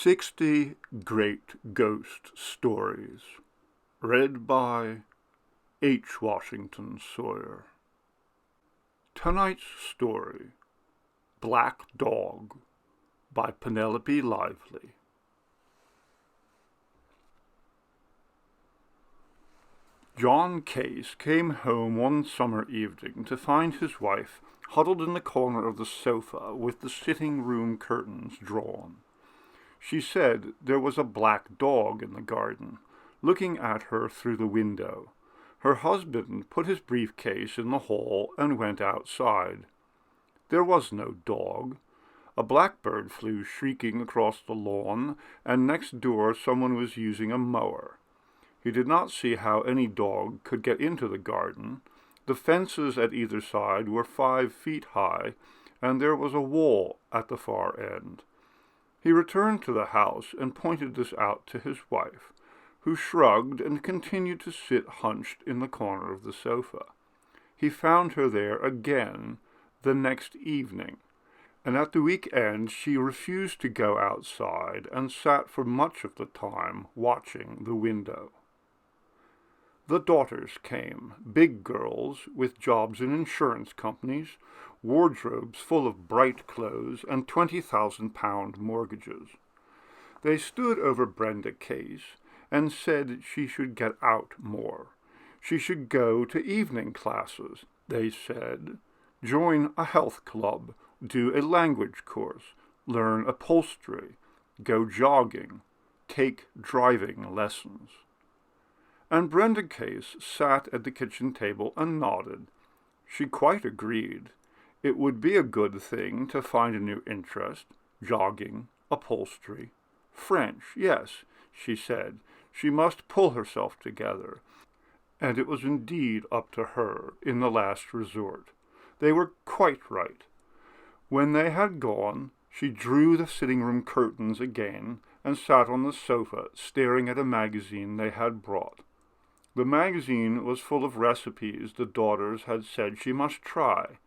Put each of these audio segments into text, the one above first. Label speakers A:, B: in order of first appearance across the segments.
A: 60 Great Ghost Stories, read by H. Washington Sawyer. Tonight's story, Black Dog, by Penelope Lively. John Case came home one summer evening to find his wife huddled in the corner of the sofa with the sitting-room curtains drawn. She said there was a black dog in the garden, looking at her through the window. Her husband put his briefcase in the hall and went outside. There was no dog. A blackbird flew shrieking across the lawn, and next door someone was using a mower. He did not see how any dog could get into the garden. The fences at either side were 5 feet high, and there was a wall at the far end. He returned to the house and pointed this out to his wife, who shrugged and continued to sit hunched in the corner of the sofa. He found her there again the next evening, and at the weekend she refused to go outside and sat for much of the time watching the window. The daughters came, big girls with jobs in insurance companies, wardrobes full of bright clothes, and £20,000 mortgages. They stood over Brenda Case and said she should get out more. She should go to evening classes, they said, join a health club, do a language course, learn upholstery, go jogging, take driving lessons. And Brenda Case sat at the kitchen table and nodded. She quite agreed. It would be a good thing to find a new interest, jogging, upholstery, French, yes, she said. She must pull herself together. And it was indeed up to her in the last resort. They were quite right. When they had gone, she drew the sitting-room curtains again and sat on the sofa staring at a magazine they had brought. The magazine was full of recipes the daughters had said she must try.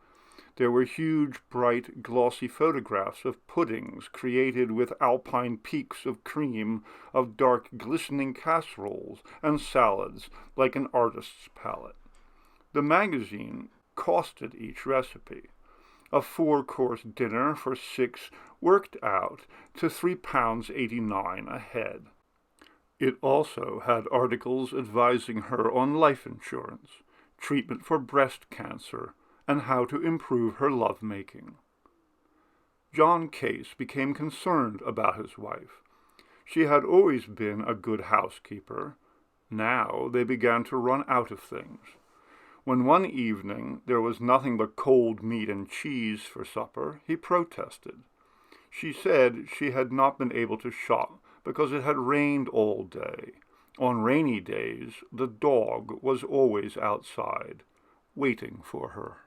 A: There were huge, bright, glossy photographs of puddings created with alpine peaks of cream, of dark, glistening casseroles, and salads like an artist's palette. The magazine costed each recipe. A 4-course dinner for 6 worked out to £3.89 a head. It also had articles advising her on life insurance, treatment for breast cancer, and how to improve her love-making. John Case became concerned about his wife. She had always been a good housekeeper. Now they began to run out of things. When one evening there was nothing but cold meat and cheese for supper, he protested. She said she had not been able to shop because it had rained all day. On rainy days, the dog was always outside, waiting for her.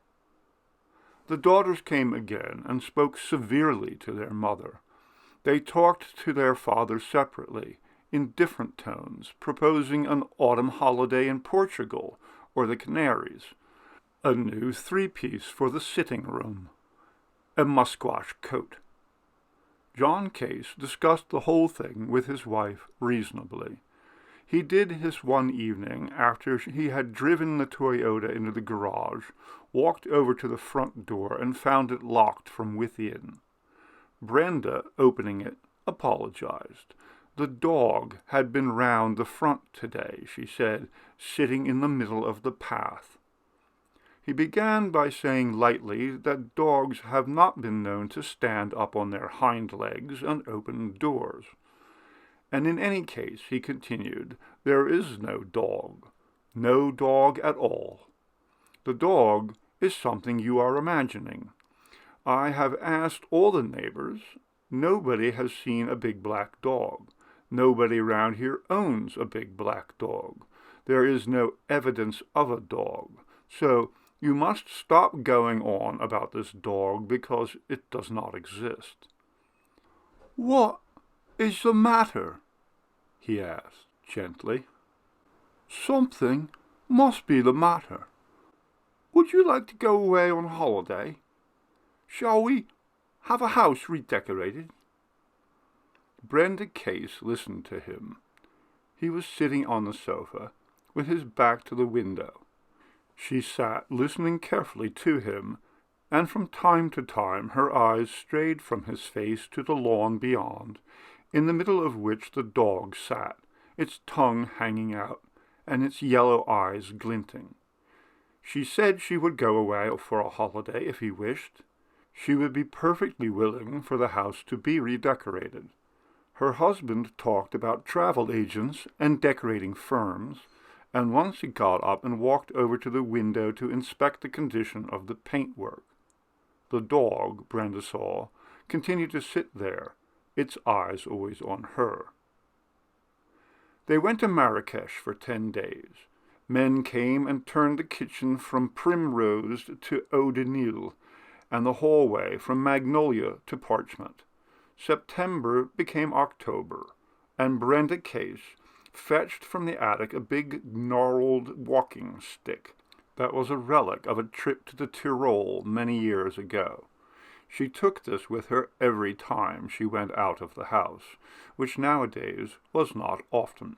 A: The daughters came again and spoke severely to their mother. They talked to their father separately, in different tones, proposing an autumn holiday in Portugal or the Canaries, a new 3-piece for the sitting-room, a musquash coat. John Case discussed the whole thing with his wife reasonably. He did his one evening after he had driven the Toyota into the garage, walked over to the front door and found it locked from within. Brenda, opening it, apologized. The dog had been round the front today, she said, sitting in the middle of the path. He began by saying lightly that dogs have not been known to stand up on their hind legs and open doors. And in any case, he continued, there is no dog at all. The dog is something you are imagining. I have asked all the neighbors. Nobody has seen a big black dog. Nobody round here owns a big black dog. There is no evidence of a dog. So you must stop going on about this dog because it does not exist. What is the matter? He asked gently. Something must be the matter. Would you like to go away on holiday? Shall we have a house redecorated? Brenda Case listened to him. He was sitting on the sofa, with his back to the window. She sat listening carefully to him, and from time to time her eyes strayed from his face to the lawn beyond, in the middle of which the dog sat, its tongue hanging out, and its yellow eyes glinting. She said she would go away for a holiday if he wished. She would be perfectly willing for the house to be redecorated. Her husband talked about travel agents and decorating firms, and once he got up and walked over to the window to inspect the condition of the paintwork. The dog, Brenda saw, continued to sit there, its eyes always on her. They went to Marrakesh for 10 days. Men came and turned the kitchen from primrose to eau de Nil, and the hallway from magnolia to parchment. September became October, and Brenda Case fetched from the attic a big gnarled walking stick that was a relic of a trip to the Tyrol many years ago. She took this with her every time she went out of the house, which nowadays was not often.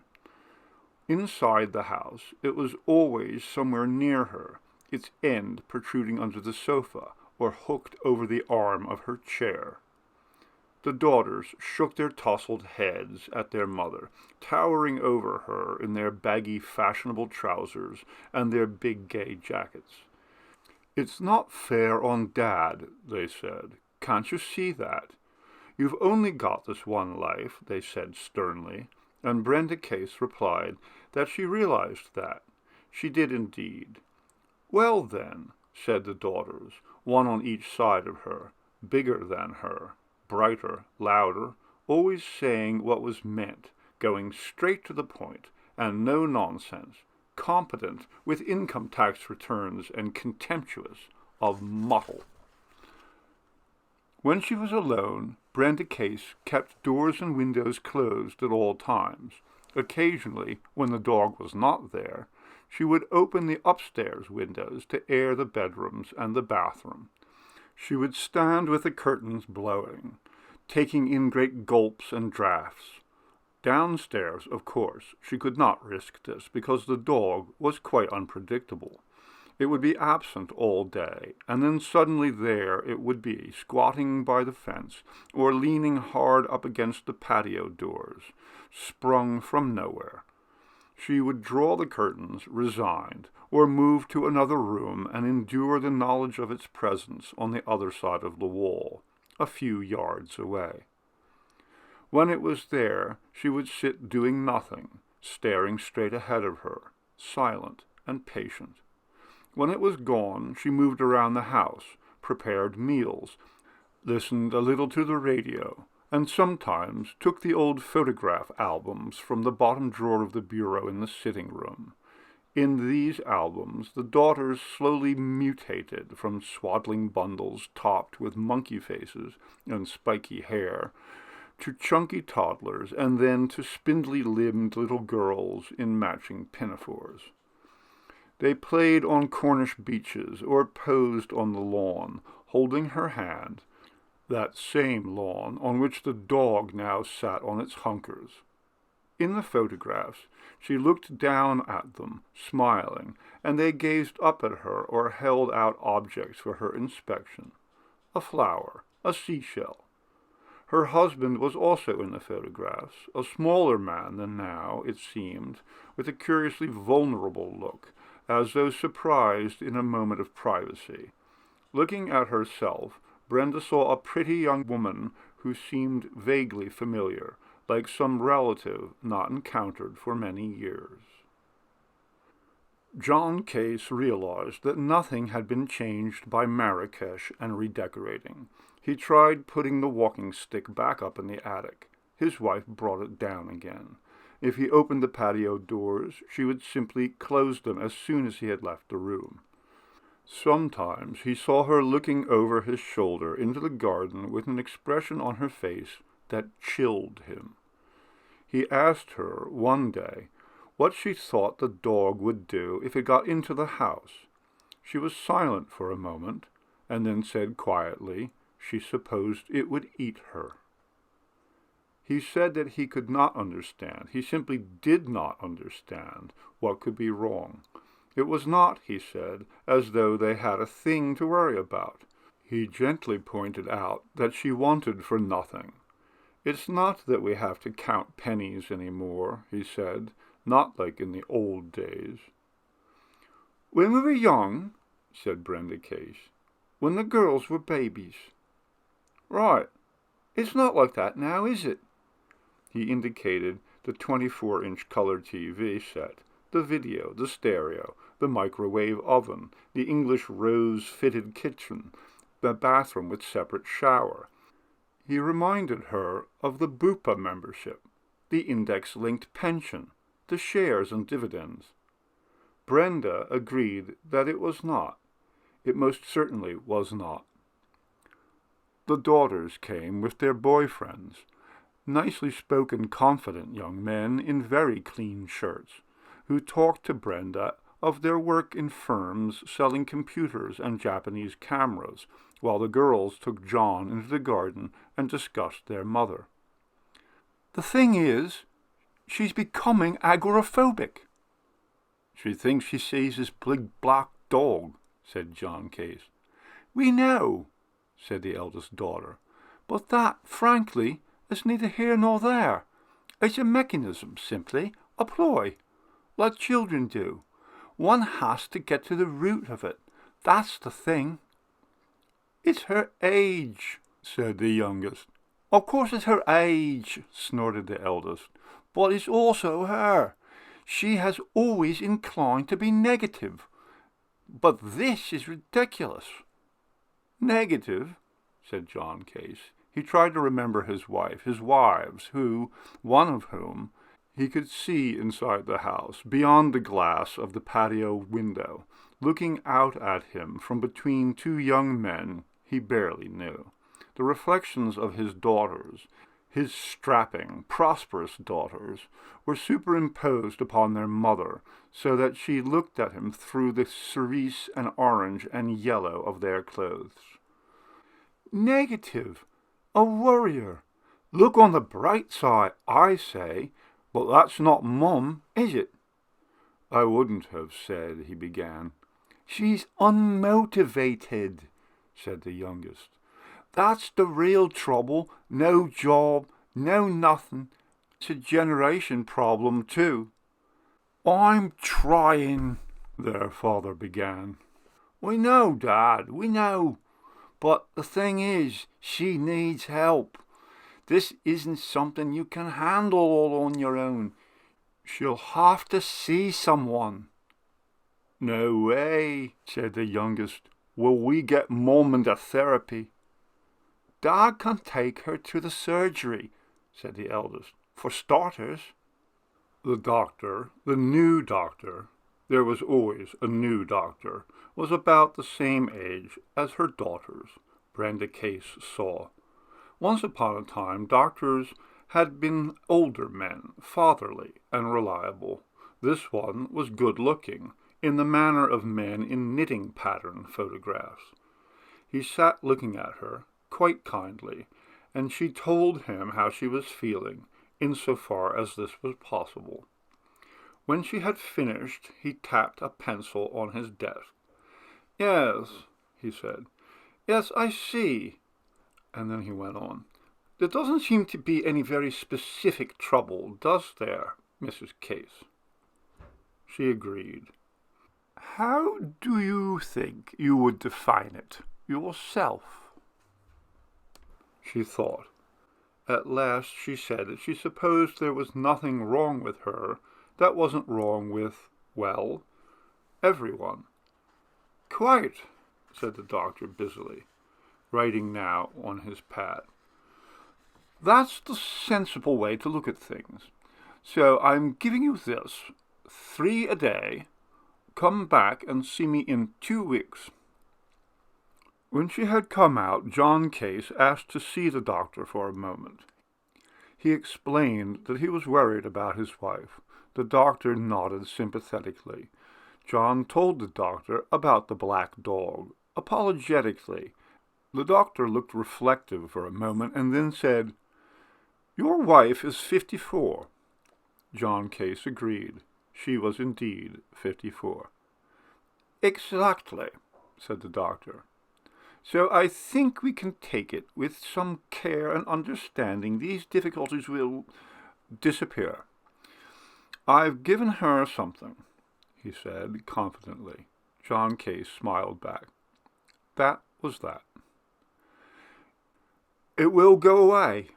A: Inside the house it was always somewhere near her, its end protruding under the sofa or hooked over the arm of her chair. The daughters shook their tousled heads at their mother, towering over her in their baggy fashionable trousers and their big gay jackets. "It's not fair on Dad," they said. "Can't you see that? You've only got this one life," they said sternly, and Brenda Case replied that she realized that. She did indeed. "Well, then," said the daughters, one on each side of her, bigger than her, brighter, louder, always saying what was meant, going straight to the point, and no nonsense, competent with income tax returns and contemptuous of muddle. When she was alone, Brenda Case kept doors and windows closed at all times. Occasionally, when the dog was not there, she would open the upstairs windows to air the bedrooms and the bathroom. She would stand with the curtains blowing, taking in great gulps and draughts. Downstairs, of course, she could not risk this, because the dog was quite unpredictable. It would be absent all day, and then suddenly there it would be, squatting by the fence, or leaning hard up against the patio doors, sprung from nowhere. She would draw the curtains, resigned, or move to another room and endure the knowledge of its presence on the other side of the wall, a few yards away. When it was there, she would sit doing nothing, staring straight ahead of her, silent and patient. When it was gone, she moved around the house, prepared meals, listened a little to the radio, and sometimes took the old photograph albums from the bottom drawer of the bureau in the sitting room. In these albums the daughters slowly mutated from swaddling bundles topped with monkey faces and spiky hair, to chunky toddlers, and then to spindly-limbed little girls in matching pinafores. They played on Cornish beaches or posed on the lawn, holding her hand, that same lawn on which the dog now sat on its hunkers. In the photographs she looked down at them, smiling, and they gazed up at her or held out objects for her inspection. A flower, a seashell. Her husband was also in the photographs, a smaller man than now, it seemed, with a curiously vulnerable look, as though surprised in a moment of privacy. Looking at herself, Brenda saw a pretty young woman who seemed vaguely familiar, like some relative not encountered for many years. John Case realized that nothing had been changed by Marrakesh and redecorating. He tried putting the walking stick back up in the attic. His wife brought it down again. If he opened the patio doors, she would simply close them as soon as he had left the room. Sometimes he saw her looking over his shoulder into the garden with an expression on her face that chilled him. He asked her one day what she thought the dog would do if it got into the house. She was silent for a moment, and then said quietly she supposed it would eat her. He said that he could not understand. He simply did not understand what could be wrong. It was not, he said, as though they had a thing to worry about. He gently pointed out that she wanted for nothing. It's not that we have to count pennies any more, he said, not like in the old days. When we were young, said Brenda Case, when the girls were babies. Right. It's not like that now, is it? He indicated the 24-inch color TV set, the video, the stereo, the microwave oven, the English rose-fitted kitchen, the bathroom with separate shower. He reminded her of the Bupa membership, the index-linked pension, the shares and dividends. Brenda agreed that it was not. It most certainly was not. The daughters came with their boyfriends, nicely spoken, confident young men in very clean shirts, who talked to Brenda of their work in firms selling computers and Japanese cameras, while the girls took John into the garden and discussed their mother. The thing is, she's becoming agoraphobic. She thinks she sees this big black dog, said John Case. We know, said the eldest daughter, but that, frankly, is neither here nor there. It's a mechanism, simply, a ploy, like children do. One has to get to the root of it. That's the thing. It's her age, said the youngest. Of course it's her age, snorted the eldest, but it's also her. She has always inclined to be negative. But this is ridiculous. Negative, said John Case. He tried to remember his wives, who, one of whom, he could see inside the house, beyond the glass of the patio window, looking out at him from between two young men he barely knew. The reflections of his daughters, his strapping, prosperous daughters, were superimposed upon their mother, so that she looked at him through the cerise and orange and yellow of their clothes. Negative, a worrier. Look on the bright side, I say, but that's not Mum, is it? I wouldn't have said, he began. She's unmotivated, said the youngest. That's the real trouble. No job, no nothing. It's a generation problem, too. I'm trying, their father began. We know, Dad, we know. But the thing is, she needs help. This isn't something you can handle all on your own. She'll have to see someone. No way, said the youngest. Will we get Mum into therapy? Dad can take her to the surgery, said the eldest, for starters. The doctor, the new doctor, there was always a new doctor, was about the same age as her daughters, Brenda Case saw. Once upon a time, doctors had been older men, fatherly and reliable. This one was good-looking, in the manner of men in knitting pattern photographs. He sat looking at her, quite kindly, and she told him how she was feeling, insofar as this was possible. When she had finished, he tapped a pencil on his desk. Yes, he said. Yes, I see. And then he went on. There doesn't seem to be any very specific trouble, does there, Mrs. Case? She agreed. How do you think you would define it yourself? She thought. At last she said that she supposed there was nothing wrong with her that wasn't wrong with, well, everyone. Quite, said the doctor busily, writing now on his pad. That's the sensible way to look at things. So I'm giving you this, 3 a day. Come back and see me in 2 weeks. When she had come out, John Case asked to see the doctor for a moment. He explained that he was worried about his wife. The doctor nodded sympathetically. John told the doctor about the black dog, apologetically. The doctor looked reflective for a moment and then said, Your wife is 54. John Case agreed. She was indeed 54. Exactly, said the doctor. So I think we can take it with some care and understanding these difficulties will disappear. I've given her something, he said confidently. John Case smiled back. That was that. It will go away,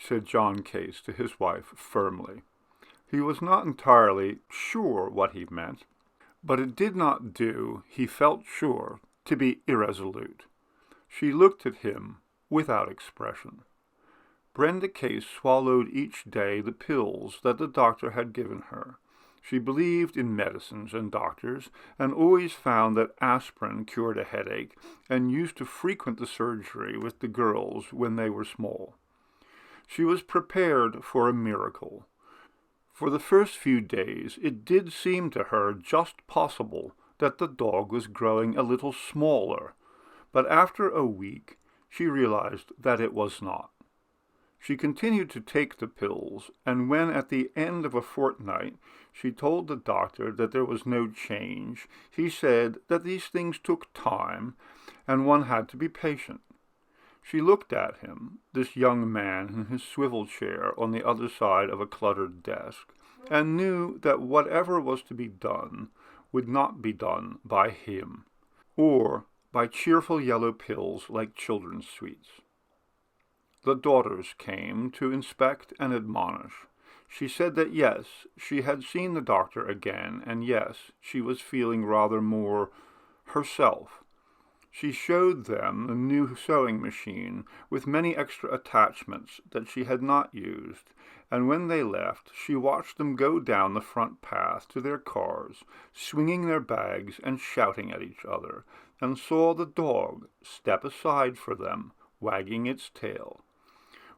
A: said John Case to his wife firmly. He was not entirely sure what he meant, but it did not do, he felt sure, to be irresolute. She looked at him without expression. Brenda Case swallowed each day the pills that the doctor had given her. She believed in medicines and doctors, and always found that aspirin cured a headache, and used to frequent the surgery with the girls when they were small. She was prepared for a miracle. For the first few days it did seem to her just possible that the dog was growing a little smaller, but after a week she realized that it was not. She continued to take the pills, and when at the end of a fortnight she told the doctor that there was no change, he said that these things took time, and one had to be patient. She looked at him, this young man in his swivel chair on the other side of a cluttered desk, and knew that whatever was to be done would not be done by him, or by cheerful yellow pills like children's sweets. The daughters came to inspect and admonish. She said that yes, she had seen the doctor again, and yes, she was feeling rather more herself. She showed them the new sewing machine with many extra attachments that she had not used, and when they left, she watched them go down the front path to their cars, swinging their bags and shouting at each other, and saw the dog step aside for them, wagging its tail.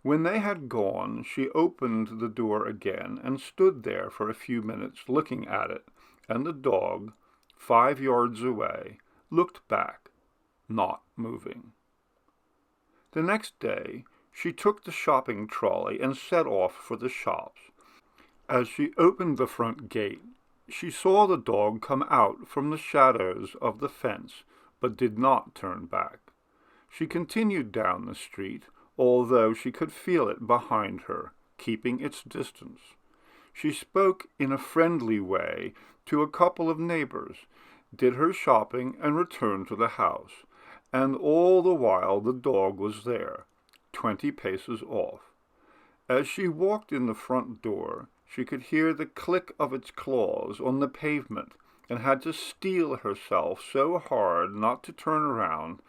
A: When they had gone, she opened the door again and stood there for a few minutes looking at it, and the dog, 5 yards away, looked back, not moving. The next day she took the shopping trolley and set off for the shops. As she opened the front gate, she saw the dog come out from the shadows of the fence, but did not turn back. She continued down the street, although she could feel it behind her, keeping its distance. She spoke in a friendly way to a couple of neighbors, did her shopping, and returned to the house, and all the while the dog was there, 20 paces off. As she walked in the front door, she could hear the click of its claws on the pavement, and had to steel herself so hard not to turn around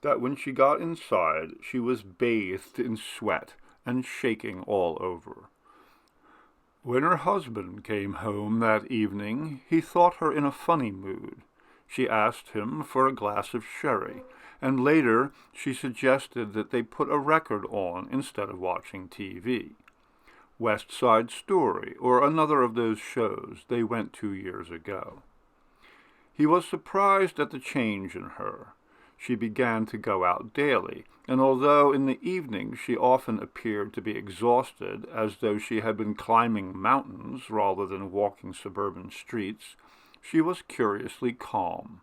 A: that when she got inside she was bathed in sweat and shaking all over. When her husband came home that evening, he thought her in a funny mood. She asked him for a glass of sherry, and later she suggested that they put a record on instead of watching TV. West Side Story, or another of those shows they went 2 years ago. He was surprised at the change in her. She began to go out daily, and although in the evening she often appeared to be exhausted, as though she had been climbing mountains rather than walking suburban streets, she was curiously calm.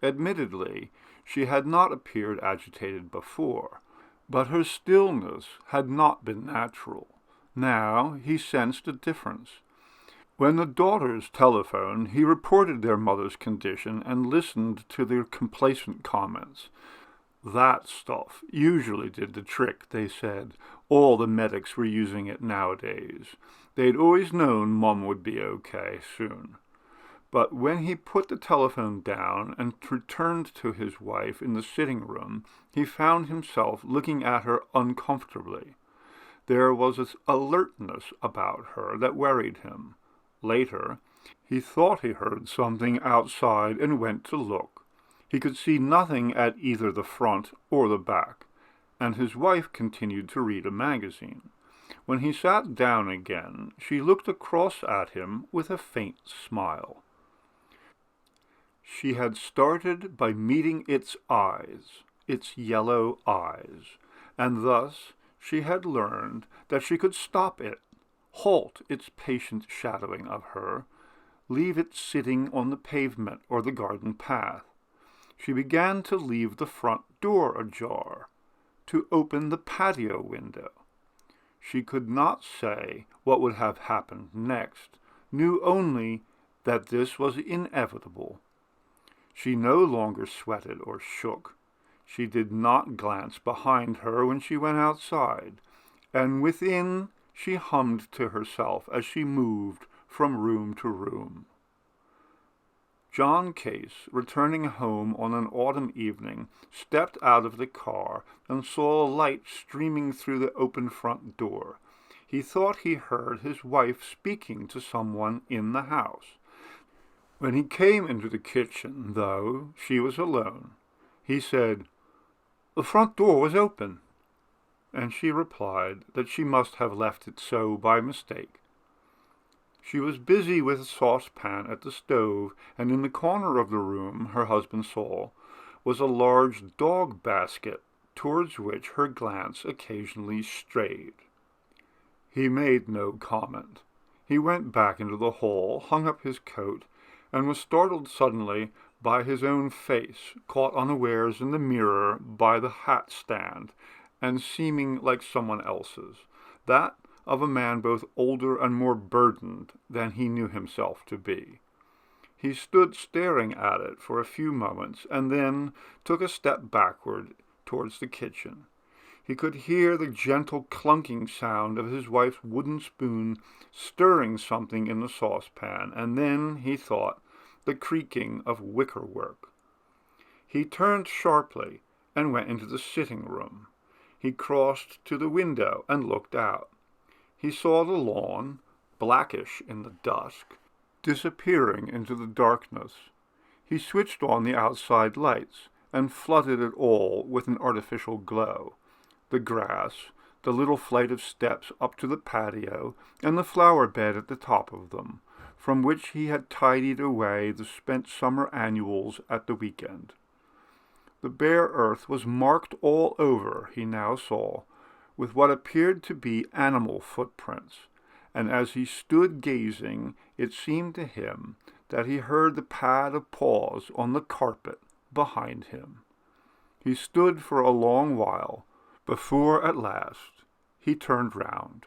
A: Admittedly, she had not appeared agitated before, but her stillness had not been natural. Now he sensed a difference. When the daughters telephoned, he reported their mother's condition and listened to their complacent comments. That stuff usually did the trick, they said. All the medics were using it nowadays. They'd always known Mum would be okay soon. But when he put the telephone down and returned to his wife in the sitting room, he found himself looking at her uncomfortably. There was this alertness about her that worried him. Later, he thought he heard something outside and went to look. He could see nothing at either the front or the back, and his wife continued to read a magazine. When he sat down again, she looked across at him with a faint smile. She had started by meeting its eyes, its yellow eyes, and thus She had learned that she could stop it, halt its patient shadowing of her, leave it sitting on the pavement or the garden path. She began to leave the front door ajar, to open the patio window. She could not say what would have happened next, knew only that this was inevitable. She no longer sweated or shook. She did not glance behind her when she went outside, and within she hummed to herself as she moved from room to room. John Case, returning home on an autumn evening, stepped out of the car and saw a light streaming through the open front door. He thought he heard his wife speaking to someone in the house. When he came into the kitchen, though she was alone, he said, "The front door was open," and she replied that she must have left it so by mistake. She was busy with a saucepan at the stove, and in the corner of the room her husband saw was a large dog basket towards which her glance occasionally strayed. He made no comment. He went back into the hall, hung up his coat, and was startled suddenly by his own face, caught unawares in the mirror by the hat stand, and seeming like someone else's, that of a man both older and more burdened than he knew himself to be. He stood staring at it for a few moments, and then took a step backward towards the kitchen. He could hear the gentle clunking sound of his wife's wooden spoon stirring something in the saucepan, and then, he thought, the creaking of wicker-work. He turned sharply and went into the sitting-room. He crossed to the window and looked out. He saw the lawn, blackish in the dusk, disappearing into the darkness. He switched on the outside lights and flooded it all with an artificial glow. The grass, the little flight of steps up to the patio, and the flower bed at the top of them, from which he had tidied away the spent summer annuals at the weekend. The bare earth was marked all over, he now saw, with what appeared to be animal footprints, and as he stood gazing, it seemed to him that he heard the pad of paws on the carpet behind him. He stood for a long while, before at last he turned round.